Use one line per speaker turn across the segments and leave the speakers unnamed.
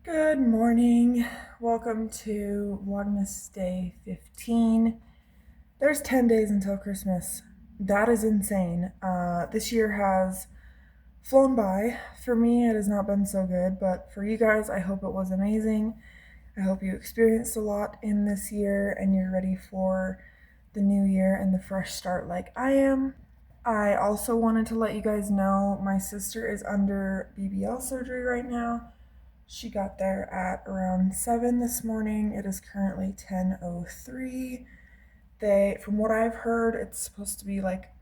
Good morning. Welcome to Vlogmas Day 15. There's 10 days until Christmas. That is insane. This year has flown by. For me, it has not been so good, but for you guys, I hope it was amazing. I hope you experienced a lot in this year and you're ready for the new year and the fresh start like I am. I also wanted to let you guys know my sister is under BBL surgery right now. She got there at around 7 this morning. It is currently 10:03. From what I've heard, it's supposed to be like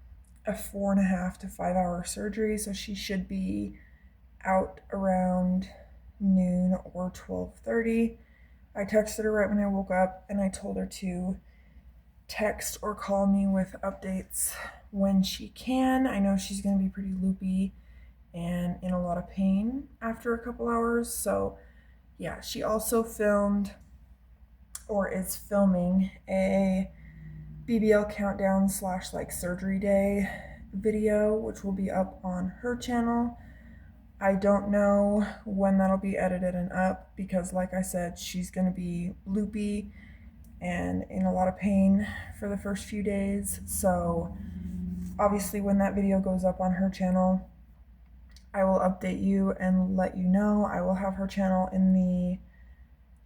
a 4.5 to 5 hour surgery, so she should be out around noon or 12:30. I texted her right when I woke up and I told her to text or call me with updates when she can. I know she's going to be pretty loopy and in a lot of pain after a couple hours, so yeah, she also filmed or is filming a BBL countdown slash like surgery day video, which will be up on her channel. I don't know when that'll be edited and up because, like I said, she's going to be loopy and in a lot of pain for the first few days. So, obviously, when that video goes up on her channel, I will update you and let you know. I will have her channel in the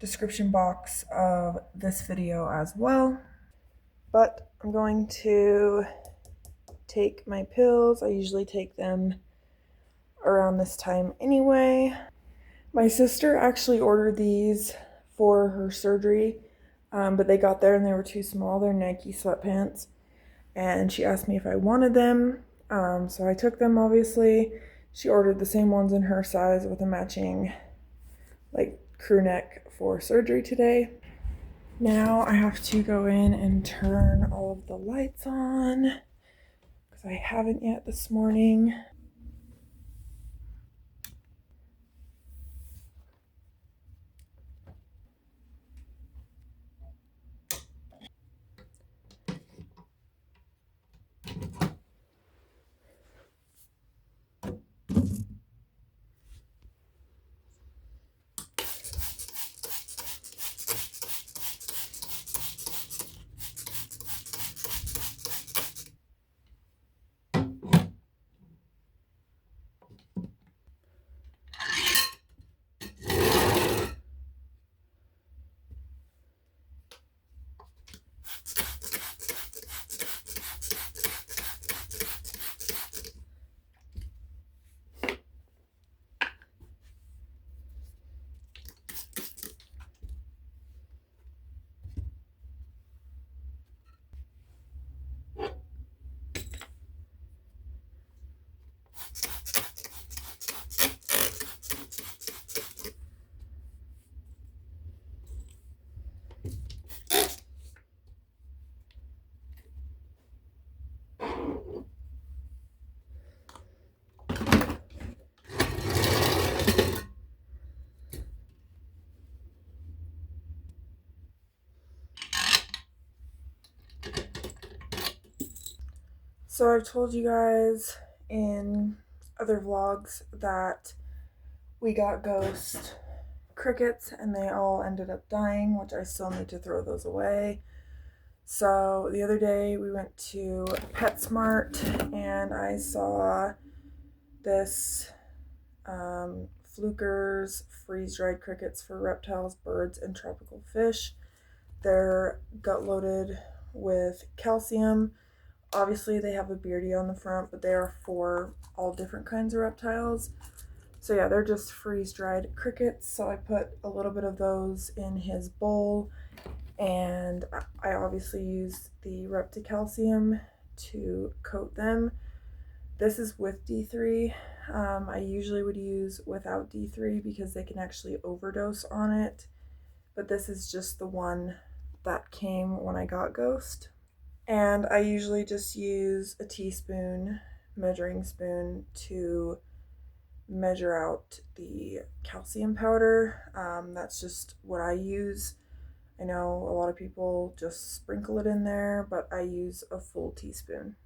description box of this video as well. But I'm going to take my pills. I usually take them around this time anyway. My sister actually ordered these for her surgery, but they got there and they were too small. They're Nike sweatpants. And she asked me if I wanted them. So I took them, obviously. She ordered the same ones in her size with a matching like crew neck for surgery today. Now I have to go in and turn all of the lights on because I haven't yet this morning. So I've told you guys in other vlogs that we got ghost crickets and they all ended up dying, which I still need to throw those away. So the other day we went to PetSmart and I saw this Fluker's freeze-dried crickets for reptiles, birds, and tropical fish. They're gut loaded with calcium. Obviously they have a beardy on the front, but they are for all different kinds of reptiles. So yeah, they're just freeze-dried crickets. So I put a little bit of those in his bowl, and I obviously use the Repticalcium to coat them. This is with D3. I usually would use without D3 because they can actually overdose on it, but this is just the one that came when I got Ghost. And I usually just use a teaspoon measuring spoon to measure out the calcium powder. That's just what I use. I know a lot of people just sprinkle it in there, but I use a full teaspoon.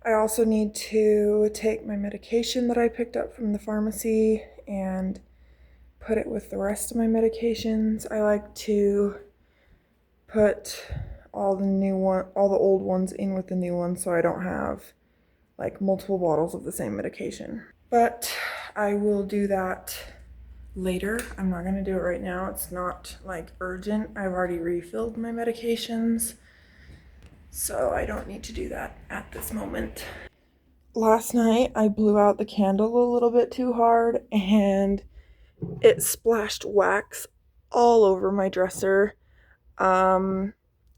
I also need to take my medication that I picked up from the pharmacy, and put it with the rest of my medications. I like to put all the old ones in with the new ones so I don't have like multiple bottles of the same medication. But I will do that later. I'm not gonna do it right now. It's not like urgent. I've already refilled my medications, so I don't need to do that at this moment. Last night I blew out the candle a little bit too hard and it splashed wax all over my dresser,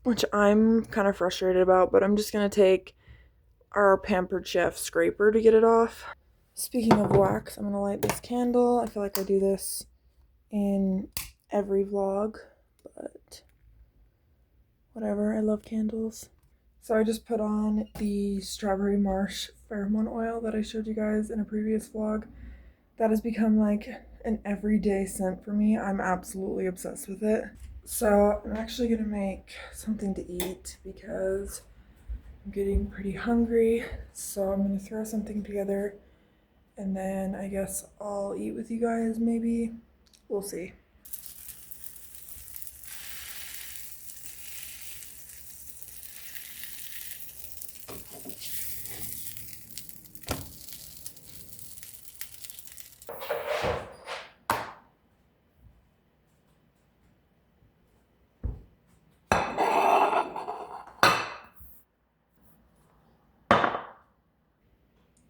which I'm kind of frustrated about, but I'm just gonna take our Pampered Chef scraper to get it off. Speaking of wax, I'm gonna light this candle. I feel like I do this in every vlog, but whatever, I love candles. So I just put on the Strawberry Marsh pheromone oil that I showed you guys in a previous vlog. That has become like an everyday scent for me. I'm absolutely obsessed with it. So I'm actually gonna make something to eat because I'm getting pretty hungry. So I'm gonna throw something together and then I guess I'll eat with you guys maybe. We'll see.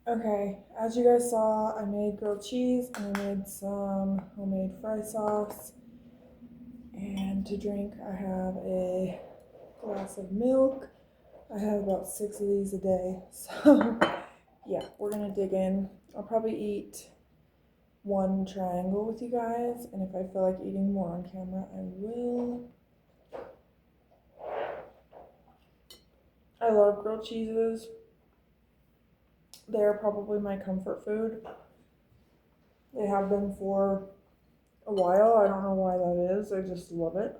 Okay, as you guys saw, I made grilled cheese and I made some homemade fry sauce. And to drink, I have a glass of milk. I have about 6 of these a day. So yeah, we're gonna dig in. I'll probably eat one triangle with you guys, and if I feel like eating more on camera, I will. I love grilled cheeses. They're probably my comfort food. They have been for a while. I don't know why that is. I just love it.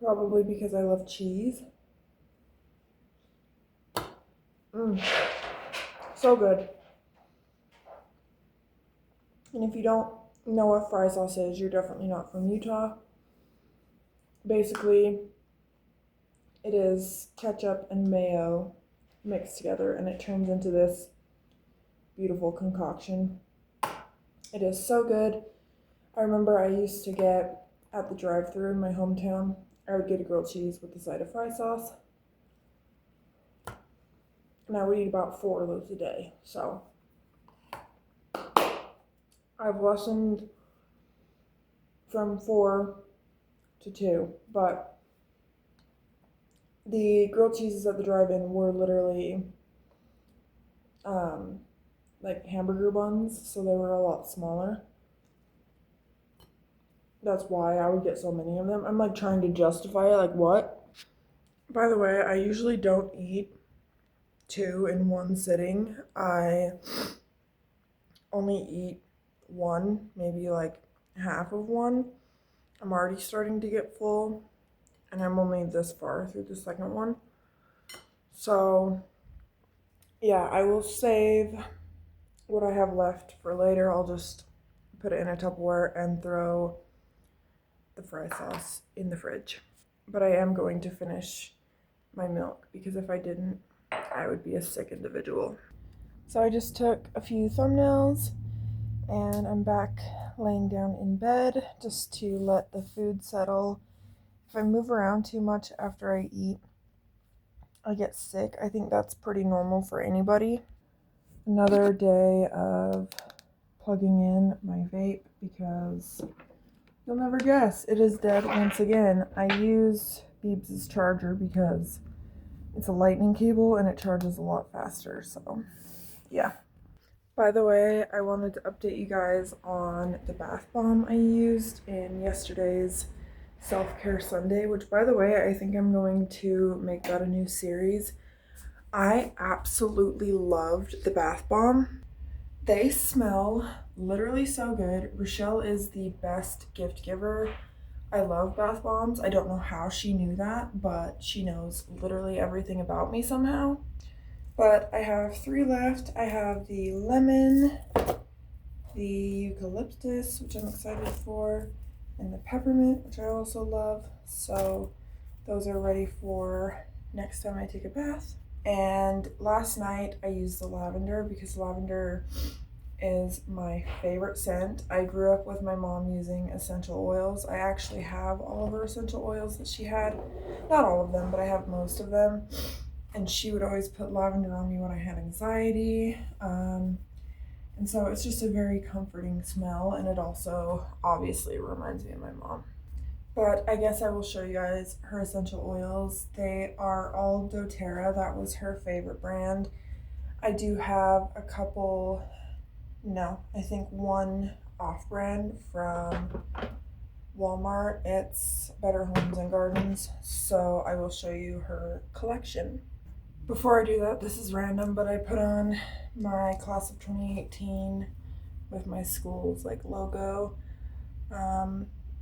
Probably because I love cheese. So good. And if you don't know what fry sauce is, you're definitely not from Utah. Basically, it is ketchup and mayo mixed together and it turns into this beautiful concoction. It is so good. I remember I used to get at the drive-thru in my hometown, I would get a grilled cheese with a side of fry sauce. And I would eat about 4 of those a day. So I've lessened from 4 to 2, but the grilled cheeses at the drive-in were literally like hamburger buns, so they were a lot smaller. That's why I would get so many of them. I'm like trying to justify it, like what? By the way, I usually don't eat 2 in one sitting. I only eat 1, maybe like half of 1. I'm already starting to get full and I'm only this far through the second one. So yeah, I will save what I have left for later. I'll just put it in a Tupperware and throw the fry sauce in the fridge. But I am going to finish my milk because if I didn't, I would be a sick individual. So I just took a few thumbnails and I'm back laying down in bed just to let the food settle. If I move around too much after I eat, I get sick. I think that's pretty normal for anybody. Another day of plugging in my vape because you'll never guess, it is dead once again. I use Beebs' charger because it's a lightning cable and it charges a lot faster, so yeah. By the way, I wanted to update you guys on the bath bomb I used in yesterday's Self-Care Sunday, which by the way, I think I'm going to make that a new series. I absolutely loved the bath bomb. They smell literally so good. Rochelle is the best gift giver. I love bath bombs. I don't know how she knew that, but she knows literally everything about me somehow. But I have 3 left. I have the lemon, the eucalyptus, which I'm excited for, and the peppermint, which I also love. So those are ready for next time I take a bath. And last night I used the lavender because lavender is my favorite scent. I grew up with my mom using essential oils. I actually have all of her essential oils that she had. Not all of them, but I have most of them. And she would always put lavender on me when I had anxiety. And so it's just a very comforting smell, and it also obviously reminds me of my mom. But I guess I will show you guys her essential oils. They are all doTERRA. That was her favorite brand. I do have a couple, no, I think one off-brand from Walmart. It's Better Homes and Gardens. So I will show you her collection. Before I do that, this is random, but I put on my class of 2018 with my school's like logo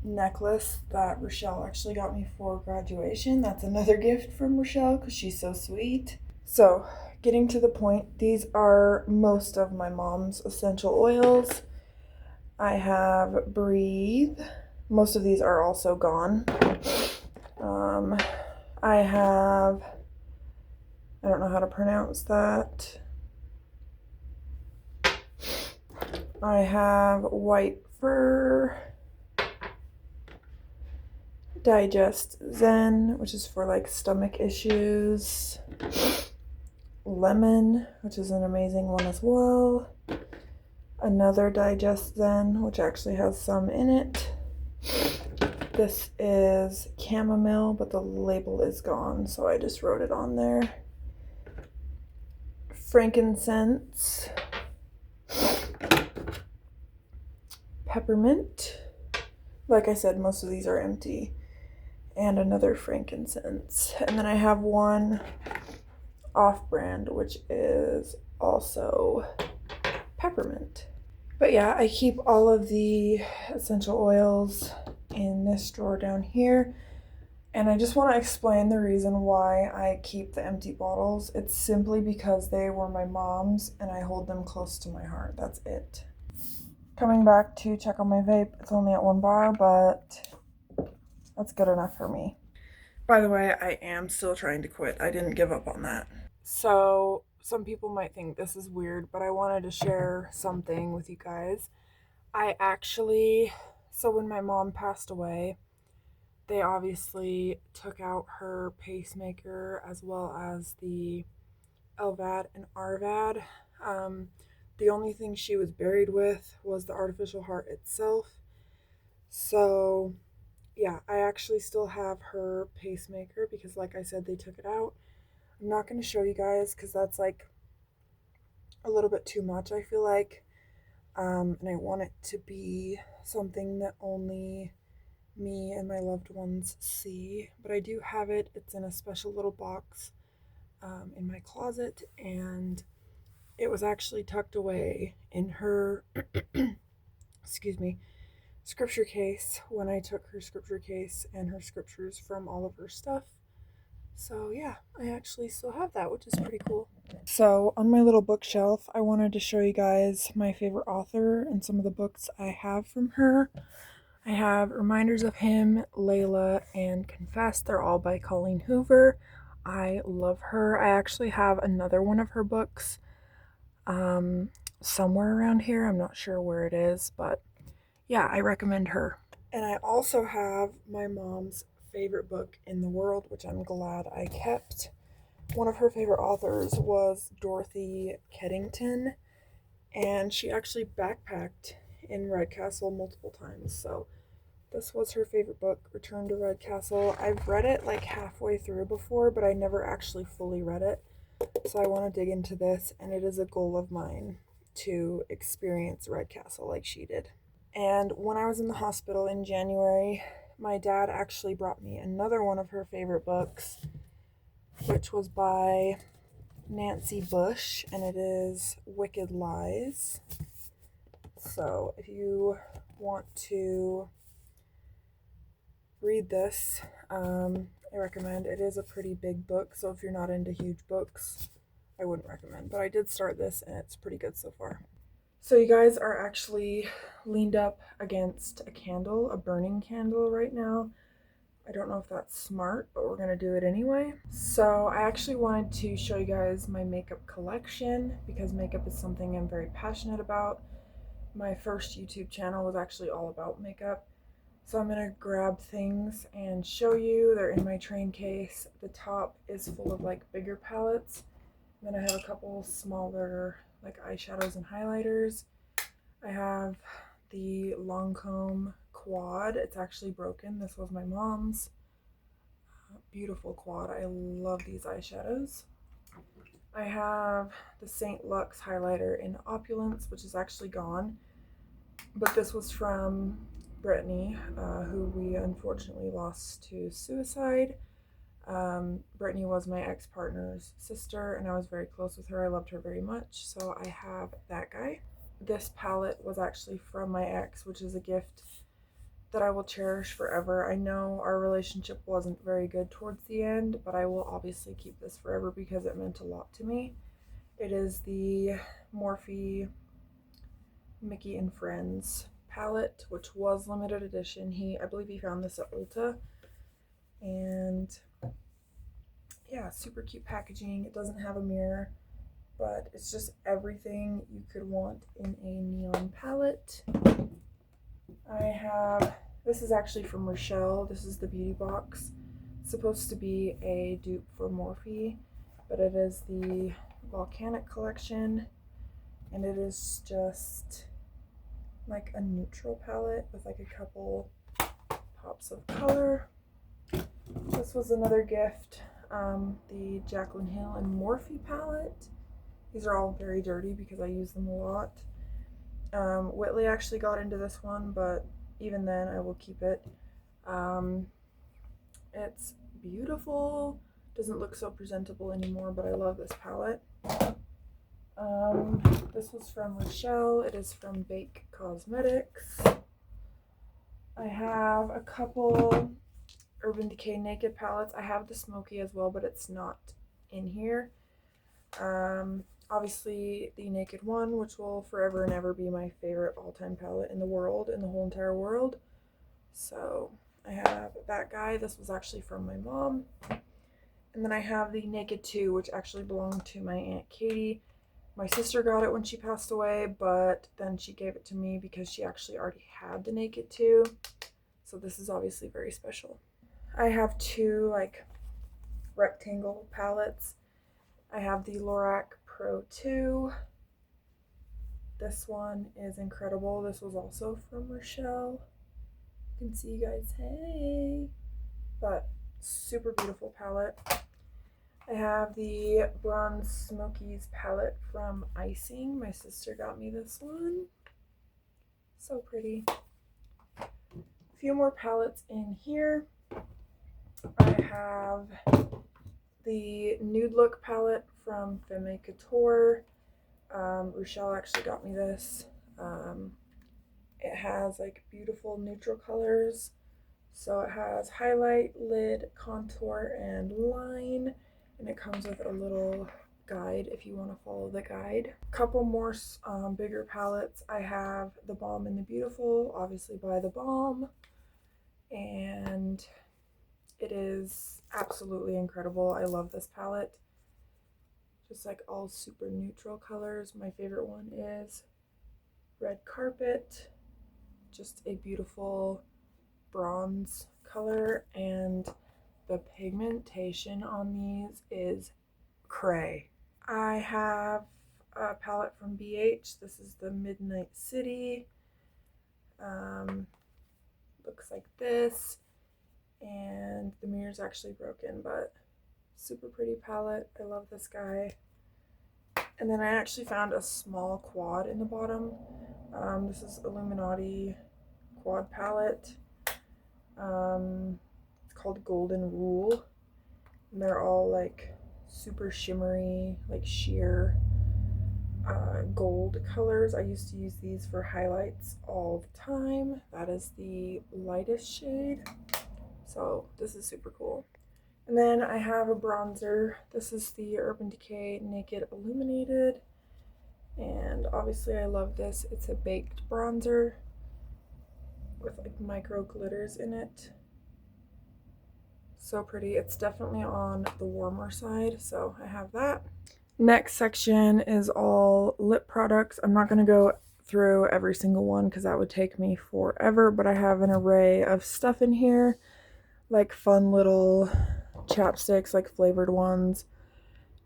necklace that Rochelle actually got me for graduation. That's another gift from Rochelle because she's so sweet. So, getting to the point, these are most of my mom's essential oils. I have Breathe. Most of these are also gone. I have, I don't know how to pronounce that. I have White Fur, Digest Zen, which is for like stomach issues, Lemon, which is an amazing one as well, another Digest Zen, which actually has some in it. This is Chamomile, but the label is gone, so I just wrote it on there. Frankincense, Peppermint. Like I said, most of these are empty. And another frankincense. And then I have one off-brand, which is also peppermint. But yeah, I keep all of the essential oils in this drawer down here. And I just want to explain the reason why I keep the empty bottles. It's simply because they were my mom's and I hold them close to my heart. That's it. Coming back to check on my vape. It's only at 1 bar, but that's good enough for me. By the way, I am still trying to quit. I didn't give up on that. So some people might think this is weird, but I wanted to share something with you guys. So when my mom passed away, they obviously took out her pacemaker as well as the LVAD and RVAD. The only thing she was buried with was the artificial heart itself. So yeah, I actually still have her pacemaker because like I said, they took it out. I'm not going to show you guys because that's like a little bit too much, I feel like. And I want it to be something that only me and my loved ones see. But I do have it. It's in a special little box in my closet, and it was actually tucked away in her, excuse me, scripture case when I took her scripture case and her scriptures from all of her stuff. So yeah, I actually still have that, which is pretty cool. So on my little bookshelf, I wanted to show you guys my favorite author and some of the books I have from her. I have Reminders of Him, Layla, and Confess. They're all by Colleen Hoover. I love her. I actually have another one of her books somewhere around here. I'm not sure where it is, but yeah, I recommend her. And I also have my mom's favorite book in the world, which I'm glad I kept. One of her favorite authors was Dorothy Keddington, and she actually backpacked in Redcastle multiple times. So this was her favorite book, Return to Redcastle. I've read it like halfway through before, but I never actually fully read it. So I want to dig into this, and it is a goal of mine to experience Redcastle like she did. And when I was in the hospital in January, my dad actually brought me another one of her favorite books, which was by Nancy Bush, and it is Wicked Lies. So if you want to read this, I recommend. It is a pretty big book, so if you're not into huge books, I wouldn't recommend. But I did start this, and it's pretty good so far. So you guys are actually leaned up against a candle, a burning candle right now. I don't know if that's smart, but we're gonna do it anyway. So I actually wanted to show you guys my makeup collection because makeup is something I'm very passionate about. My first YouTube channel was actually all about makeup. So I'm gonna grab things and show you. They're in my train case. The top is full of like bigger palettes. And then I have a couple smaller like eyeshadows and highlighters. I have the Lancome quad. It's actually broken. This was my mom's. Beautiful quad. I love these eyeshadows. I have the St. Lux highlighter in Opulence, which is actually gone. But this was from Brittany, who we unfortunately lost to suicide. Brittany was my ex-partner's sister, and I was very close with her. I loved her very much, so I have that guy. This palette was actually from my ex, which is a gift that I will cherish forever. I know our relationship wasn't very good towards the end, but I will obviously keep this forever because it meant a lot to me. It is the Morphe Mickey and Friends palette, which was limited edition. I believe he found this at Ulta, and yeah, super cute packaging. It doesn't have a mirror, but it's just everything you could want in a neon palette. This is actually from Rochelle. This is the beauty box. It's supposed to be a dupe for Morphe, but it is the Volcanic collection, and it is just like a neutral palette with like a couple pops of color. This was another gift, the Jaclyn Hill and Morphe palette. These are all very dirty because I use them a lot. Whitley actually got into this one, but even then I will keep it. It's beautiful. Doesn't look so presentable anymore, but I love this palette. This was from Rochelle. It is from Bake Cosmetics. I have a couple Urban Decay Naked palettes. I have the Smoky as well, but it's not in here. Obviously the Naked one, which will forever and ever be my favorite all-time palette in the world, in the whole entire world. So I have that guy. This was actually from my mom. And then I have the Naked 2, which actually belonged to my Aunt Katie. My sister got it when she passed away, but then she gave it to me because she actually already had the Naked 2. So this is obviously very special. I have two like rectangle palettes. I have the Lorac Pro 2. This one is incredible. This was also from Rochelle. You can see you guys, hey! But super beautiful palette. I have the Bronze Smokies palette from Icing. My sister got me this one. So pretty. A few more palettes in here. I have the Nude Look palette from Femme Couture. Rochelle actually got me this. It has like beautiful neutral colors. So it has highlight, lid, contour, and line. And it comes with a little guide if you want to follow the guide. A couple more bigger palettes. I have The Balm and the Beautiful, obviously by The Balm. And it is absolutely incredible. I love this palette. Just like all super neutral colors. My favorite one is Red Carpet. Just a beautiful bronze color, and the pigmentation on these is cray. I have a palette from BH. This is the Midnight City. Looks like this, and the mirror's actually broken, but super pretty palette. I love this guy. And then I actually found a small quad in the bottom. This is Illuminati quad palette. It's called Golden Rule, and they're all like super shimmery, like sheer gold colors. I used to use these for highlights all the time. That is the lightest shade, so this is super cool. And then I have a bronzer. This is the Urban Decay Naked Illuminated, And obviously I love this. It's a baked bronzer with like micro glitters in it. So pretty. It's definitely on the warmer side, so I have that. Next section is all lip products. I'm not going to go through every single one because that would take me forever, but I have an array of stuff in here, like fun little chapsticks, like flavored ones.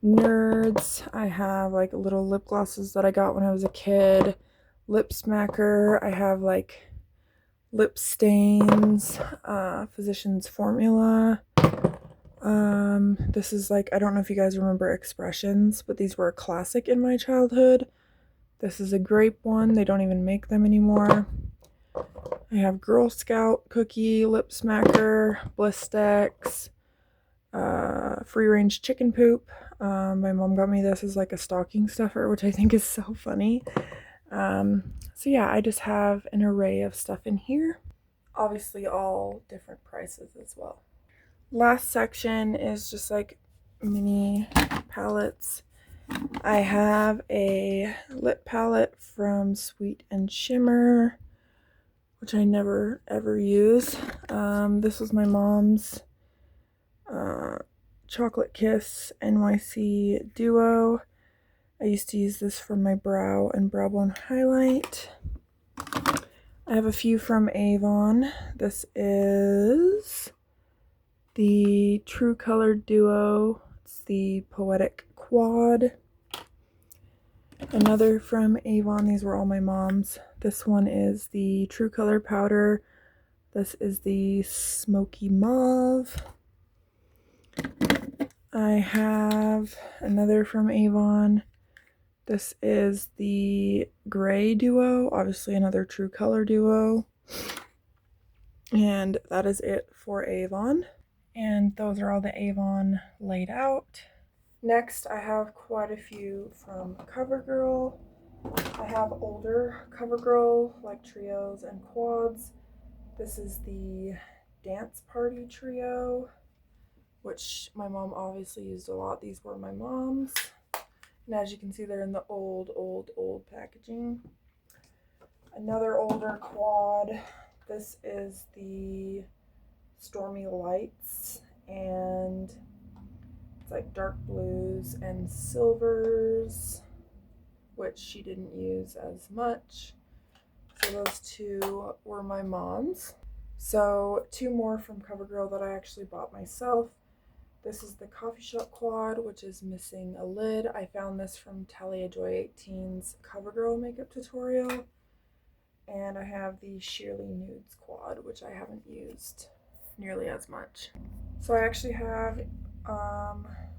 Nerds. I have like little lip glosses that I got when I was a kid. Lip smacker. I have like lip stains, Physicians Formula. This is like, I don't know if you guys remember Expressions, but these were a classic in my childhood. This is a grape one. They don't even make them anymore. I have Girl Scout cookie, lip smacker, Blistex, free range chicken poop. My mom got me this as like a stocking stuffer, which I think is so funny. So yeah, I just have an array of stuff in here. Obviously all different prices as well. Last section is just like mini palettes. I have a lip palette from Sweet and Shimmer, which I never ever use. This was my mom's Chocolate Kiss NYC Duo. I used to use this for my brow and brow bone highlight. I have a few from Avon. This is the True Color Duo. It's the Poetic Quad. Another from Avon. These were all my mom's. This one is the True Color Powder. This is the Smoky Mauve. I have another from Avon. This is the Gray Duo, obviously another True Color Duo. And that is it for Avon. And those are all the Avon laid out. Next, I have quite a few from CoverGirl. I have older CoverGirl, like trios and quads. This is the Dance Party Trio, which my mom obviously used a lot. These were my mom's. And as you can see, they're in the old packaging. Another older quad. This is the Stormy Lights, and it's like dark blues and silvers, which she didn't use as much. So those two were my mom's. So two more from CoverGirl that I actually bought myself. This is the Coffee Shop Quad, which is missing a lid. I found this from Talia Joy 18's CoverGirl makeup tutorial. And I have the Sheerly Nudes Quad, which I haven't used nearly as much. So I actually have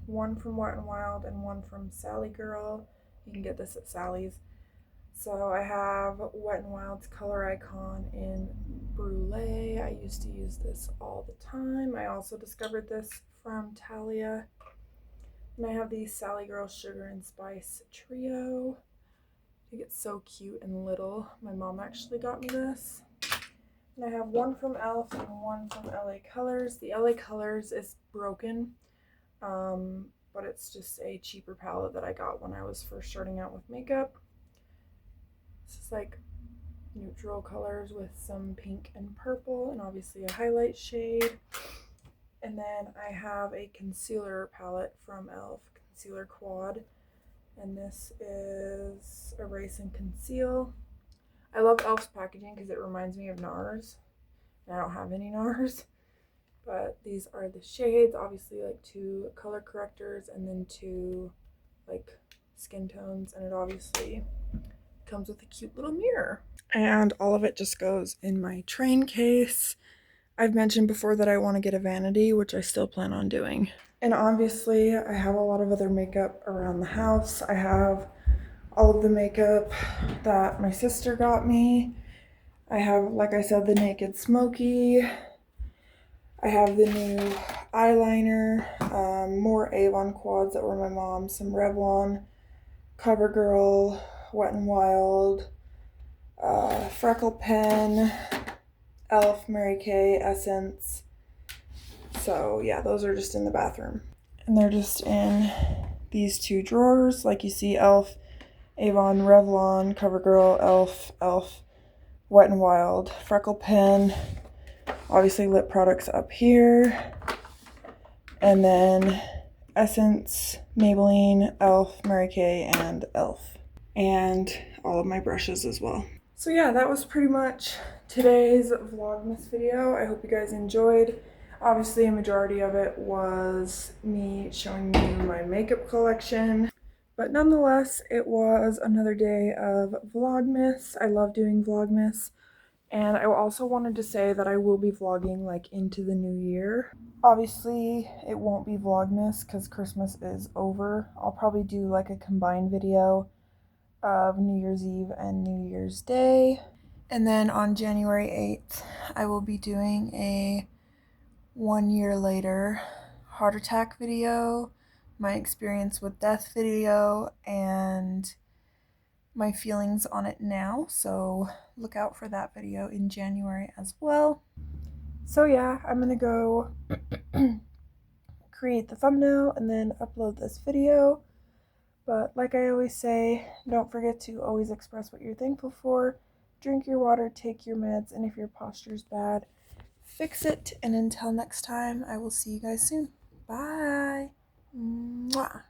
one from Wet n Wild and one from Sally Girl. You can get this at Sally's. So I have Wet n Wild's Color Icon in Brulee. I used to use this all the time. I also discovered this from Talia. And I have the Sally Girl Sugar and Spice Trio. I think it's so cute and little. My mom actually got me this. And I have one from e.l.f. and one from LA Colors. The LA Colors is broken, but it's just a cheaper palette that I got when I was first starting out with makeup. This is like neutral colors with some pink and purple, and obviously a highlight shade. And then I have a concealer palette from e.l.f. Concealer Quad, and this is Erase and Conceal. I love e.l.f.'s packaging because it reminds me of NARS. I don't have any NARS, but these are the shades. Obviously, like 2 color correctors and then 2 like skin tones, and it obviously comes with a cute little mirror. And all of it just goes in my train case. I've mentioned before that I want to get a vanity, which I still plan on doing. And obviously, I have a lot of other makeup around the house. I have all of the makeup that my sister got me. I have, like I said, the Naked Smoky. I have the new eyeliner, more Avon quads that were my mom's, some Revlon, CoverGirl, Wet n Wild, Freckle Pen, e.l.f., Mary Kay, Essence. So yeah, those are just in the bathroom. And they're just in these 2 drawers. Like you see, e.l.f. Avon, Revlon, CoverGirl, Elf, Wet n Wild, Freckle Pen, obviously lip products up here, and then Essence, Maybelline, Elf, Mary Kay, and Elf. And all of my brushes as well. So yeah, that was pretty much today's Vlogmas video. I hope you guys enjoyed. Obviously, a majority of it was me showing you my makeup collection. But nonetheless, it was another day of Vlogmas. I love doing Vlogmas. And I also wanted to say that I will be vlogging like into the new year. Obviously, it won't be Vlogmas because Christmas is over. I'll probably do like a combined video of New Year's Eve and New Year's Day. And then on January 8th, I will be doing a 1 year later heart attack video, my experience with death video, and my feelings on it now. So look out for that video in January as well. So yeah, I'm gonna go create the thumbnail and then upload this video. But like I always say, don't forget to always express what you're thankful for. Drink your water, take your meds, and if your posture's bad, fix it. And until next time, I will see you guys soon. Bye. Mwah.